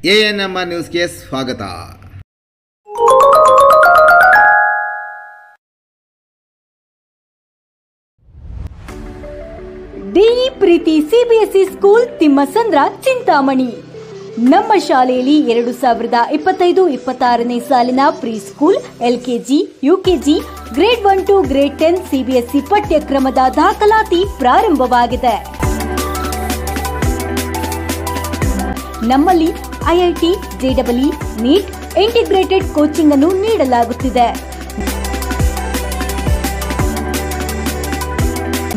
ANMR ನ್ಯೂಸ್ಗೆ ಸ್ವಾಗತ. DE Preethi CBSE school Thimmasandra Chintamani. ನಮ್ಮ ಶಾಲೆಯಲ್ಲಿ 2025-26ನೇ ಸಾಲಿನ pre school, LKG, UKG, grade 1 to grade 10 CBSE ಪಠ್ಯಕ್ರಮದ ದಾಖಲಾತಿ ಪ್ರಾರಂಭವಾಗಿದೆ. ನಮ್ಮಲ್ಲಿ IIT, JEE, NEET, integrated coaching ಅನ್ನು ನೀಡಲಾಗುತ್ತಿದೆ.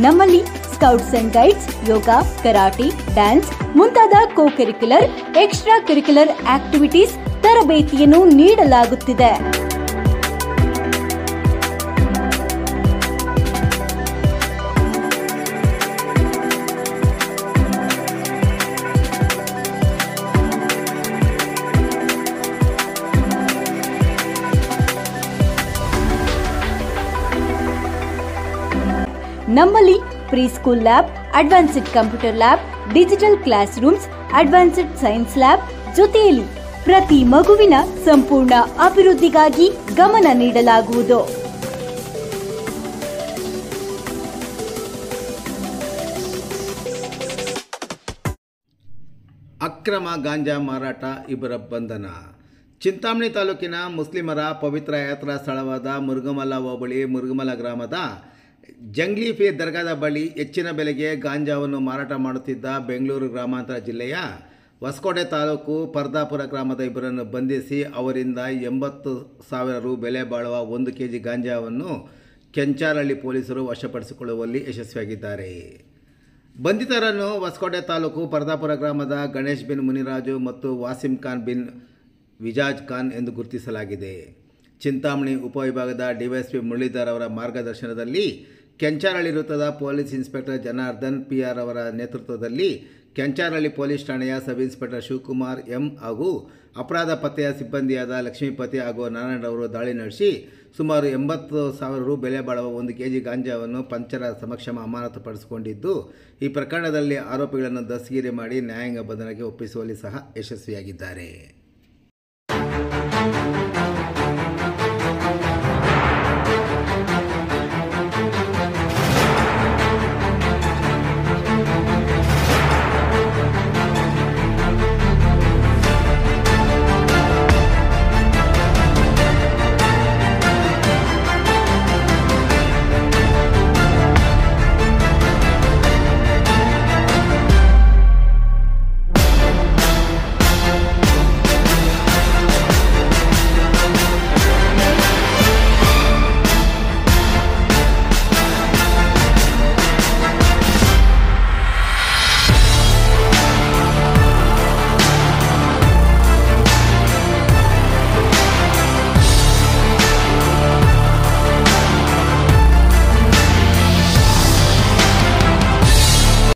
ನಮ್ಮಲ್ಲಿ scouts and guides, yoga, karate, dance ಮುಂತಾದ ಕೋ-ಕರಿಕ್ಯುಲರ್, ಎಕ್ಸ್ಟ್ರಾ ಕರಿಕ್ಯುಲರ್ ಆಕ್ಟಿವಿಟೀಸ್ ತರಬೇತಿಯನ್ನು ನೀಡಲಾಗುತ್ತಿದೆ. ನಮ್ಮಲ್ಲಿ pre school lab, advanced computer lab, digital classrooms, advanced science lab ಜೊತೆಯಲ್ಲಿ ಪ್ರತಿ ಮಗುವಿನ ಸಂಪೂರ್ಣ ಅಭಿವೃದ್ಧಿಗಾಗಿ ಗಮನ ನೀಡಲಾಗುವುದು. ಅಕ್ರಮ ಗಾಂಜಾ ಮಾರಾಟ, ಇಬ್ಬರ ಬಂಧನ. ಚಿಂತಾಮಣಿ ತಾಲೂಕಿನ ಮುಸ್ಲಿಮರ ಪವಿತ್ರ ಯಾತ್ರಾ ಸ್ಥಳವಾದ ಮುರುಗಮಲ ಹೋಬಳಿ ಮುರುಗಮಲ ಗ್ರಾಮದ ಜಂಗ್ಲಿಫಿ ದರ್ಗಾದ ಬಳಿ ಹೆಚ್ಚಿನ ಬೆಲೆಗೆ ಗಾಂಜಾವನ್ನು ಮಾರಾಟ ಮಾಡುತ್ತಿದ್ದ ಬೆಂಗಳೂರು ಗ್ರಾಮಾಂತರ ಜಿಲ್ಲೆಯ ಹೊಸಕೋಟೆ ತಾಲೂಕು ಪರ್ದಾಪುರ ಗ್ರಾಮದ ಇಬ್ಬರನ್ನು ಬಂಧಿಸಿ ಅವರಿಂದ 80,000 ರು ಬೆಲೆ ಬಾಳುವ 1 kg ಗಾಂಜಾವನ್ನು ಕೆಂಚಾರಹಳ್ಳಿ ಪೊಲೀಸರು ವಶಪಡಿಸಿಕೊಳ್ಳುವಲ್ಲಿ ಯಶಸ್ವಿಯಾಗಿದ್ದಾರೆ. ಬಂಧಿತರನ್ನು ಹೊಸಕೋಟೆ ತಾಲೂಕು ಪರ್ದಾಪುರ ಗ್ರಾಮದ ಗಣೇಶ್ ಬಿನ್ ಮುನಿರಾಜು ಮತ್ತು ವಾಸಿಂ ಖಾನ್ ಬಿನ್ ವಿಜಾಜ್ ಖಾನ್ ಎಂದು ಗುರುತಿಸಲಾಗಿದೆ. ಚಿಂತಾಮಣಿ ಉಪವಿಭಾಗದ ಡಿವೈಎಸ್ಪಿ ಮುರಳೀಧರ್ ಅವರ ಮಾರ್ಗದರ್ಶನದಲ್ಲಿ ಕೆಂಚಾರಹಳ್ಳಿ ವೃತ್ತದ ಪೊಲೀಸ್ ಇನ್ಸ್ಪೆಕ್ಟರ್ ಜನಾರ್ದನ್ PR ಅವರ ನೇತೃತ್ವದಲ್ಲಿ ಕೆಂಚಾರಹಳ್ಳಿ ಪೊಲೀಸ್ ಠಾಣೆಯ ಸಬ್ ಇನ್ಸ್ಪೆಕ್ಟರ್ ಶಿವಕುಮಾರ್ M ಹಾಗೂ ಅಪರಾಧ ಪತ್ತೆಯ ಸಿಬ್ಬಂದಿಯಾದ ಲಕ್ಷ್ಮೀಪತಿ ಹಾಗೂ ನಾರಾಯಣ ಅವರು ದಾಳಿ ನಡೆಸಿ ಸುಮಾರು 80,000 ರು ಬೆಲೆ ಬಾಳುವ 1 kg ಗಾಂಜಾವನ್ನು ಪಂಚರ ಸಮಕ್ಷಮ ಅಮಾನತುಪಡಿಸಿಕೊಂಡಿದ್ದು, ಈ ಪ್ರಕರಣದಲ್ಲಿ ಆರೋಪಿಗಳನ್ನು ದಸ್ತಗಿರಿ ಮಾಡಿ ನ್ಯಾಯಾಂಗ ಬಂಧನಕ್ಕೆ ಒಪ್ಪಿಸುವಲ್ಲಿ ಸಹ ಯಶಸ್ವಿಯಾಗಿದ್ದಾರೆ.